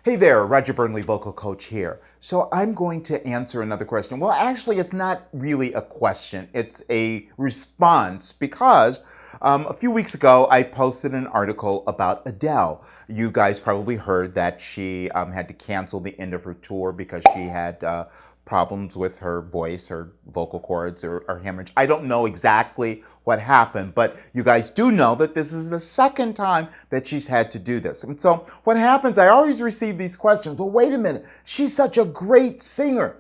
Hey there, Roger Burnley, vocal coach here. So I'm going to answer another question. Well, actually, it's not really a question. It's a response because a few weeks ago, I posted an article about Adele. You guys probably heard that she had to cancel the end of her tour because she had problems with her voice, her vocal cords, or hemorrhage. I don't know exactly what happened, but you guys do know that this is the second time that she's had to do this. And so what happens, I always receive these questions, well, wait a minute, she's such a great singer.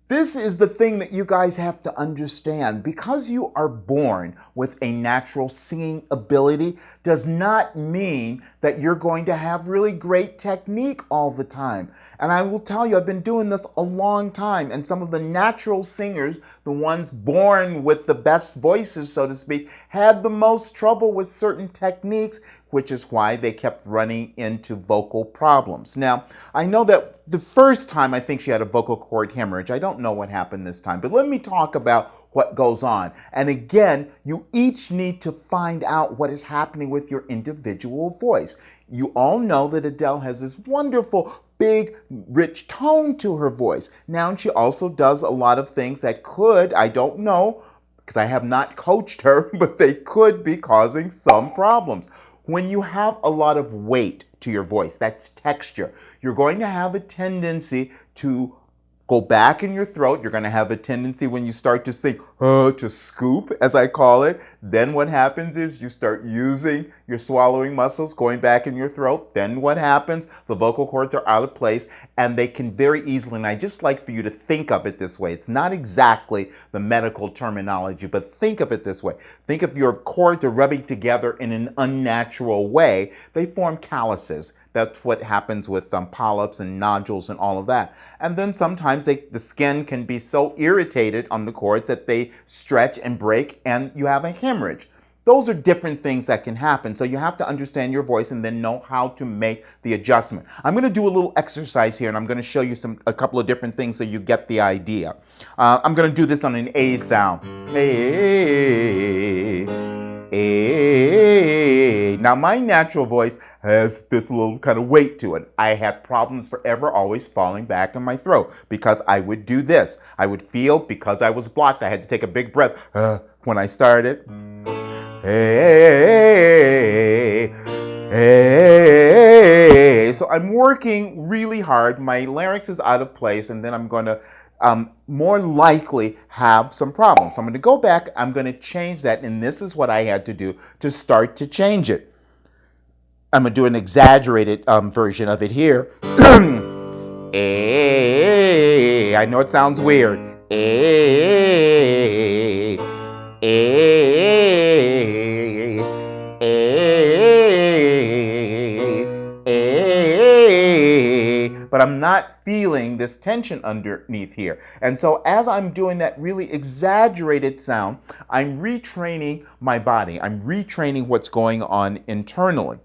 This is the thing that you guys have to understand. Because you are born with a natural singing ability does not mean that you're going to have really great technique all the time. And I will tell you, I've been doing this a long time, and some of the natural singers, the ones born with the best voices, so to speak, had the most trouble with certain techniques, which is why they kept running into vocal problems. Now, I know that the first time I think she had a vocal cord hemorrhage. I don't know what happened this time, but let me talk about what goes on. And again, you each need to find out what is happening with your individual voice. You all know that Adele has this wonderful, big, rich tone to her voice. Now, she also does a lot of things that could, I don't know, because I have not coached her, but they could be causing some problems. When you have a lot of weight to your voice, that's texture, you're going to have a tendency to go back in your throat. You're going to have a tendency when you start to sing, to scoop, as I call it. Then what happens is you start using your swallowing muscles, going back in your throat. Then what happens? The vocal cords are out of place, and they can very easily, and I just like for you to think of it this way. It's not exactly the medical terminology, but think of it this way. Think if your cords are rubbing together in an unnatural way, they form calluses. That's what happens with polyps and nodules and all of that. And then sometimes the skin can be so irritated on the cords that they stretch and break, and you have a hemorrhage. Those are different things that can happen. So you have to understand your voice and then know how to make the adjustment. I'm going to do a little exercise here, and I'm going to show you a couple of different things so you get the idea. I'm going to do this on an A sound. A. Now, my natural voice has this little kind of weight to it. I had problems forever always falling back in my throat because I would do this. I would feel, because I was blocked, I had to take a big breath when I started. So I'm working really hard. My larynx is out of place, and then I'm going to more likely have some problems. So I'm going to go back, I'm going to change that, and this is what I had to do to start to change it. I'm going to do an exaggerated version of it here. I know it sounds weird. But I'm not feeling this tension underneath here. And so as I'm doing that really exaggerated sound, I'm retraining my body. I'm retraining what's going on internally.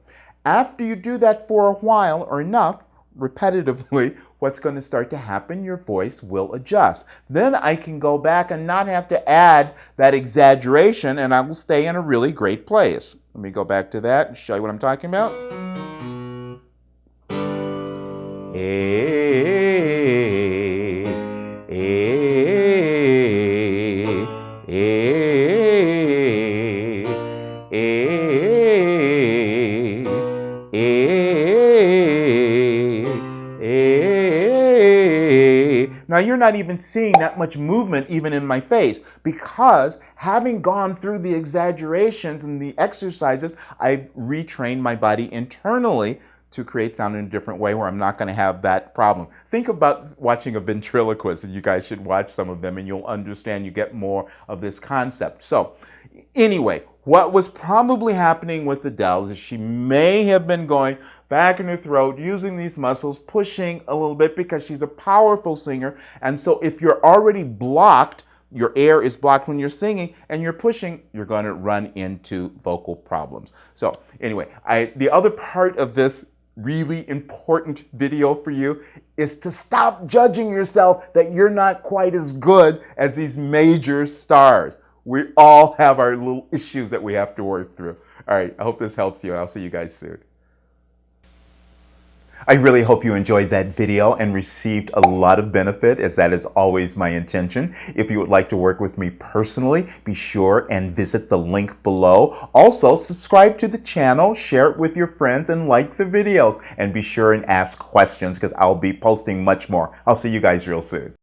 After you do that for a while or enough, repetitively, what's going to start to happen? Your voice will adjust. Then I can go back and not have to add that exaggeration, and I will stay in a really great place. Let me go back to that and show you what I'm talking about. Now, you're not even seeing that much movement even in my face because having gone through the exaggerations and the exercises, I've retrained my body internally to create sound in a different way where I'm not going to have that problem. Think about watching a ventriloquist, and you guys should watch some of them and you'll understand, you get more of this concept. So anyway, what was probably happening with Adele is she may have been going back in her throat, using these muscles, pushing a little bit because she's a powerful singer. And so if you're already blocked, your air is blocked when you're singing and you're pushing, you're going to run into vocal problems. So anyway, the other part of this really important video for you is to stop judging yourself that you're not quite as good as these major stars. We all have our little issues that we have to work through. All right, I hope this helps you, and I'll see you guys soon. I really hope you enjoyed that video and received a lot of benefit, as that is always my intention. If you would like to work with me personally, be sure and visit the link below. Also, subscribe to the channel, share it with your friends, and like the videos. And be sure and ask questions, because I'll be posting much more. I'll see you guys real soon.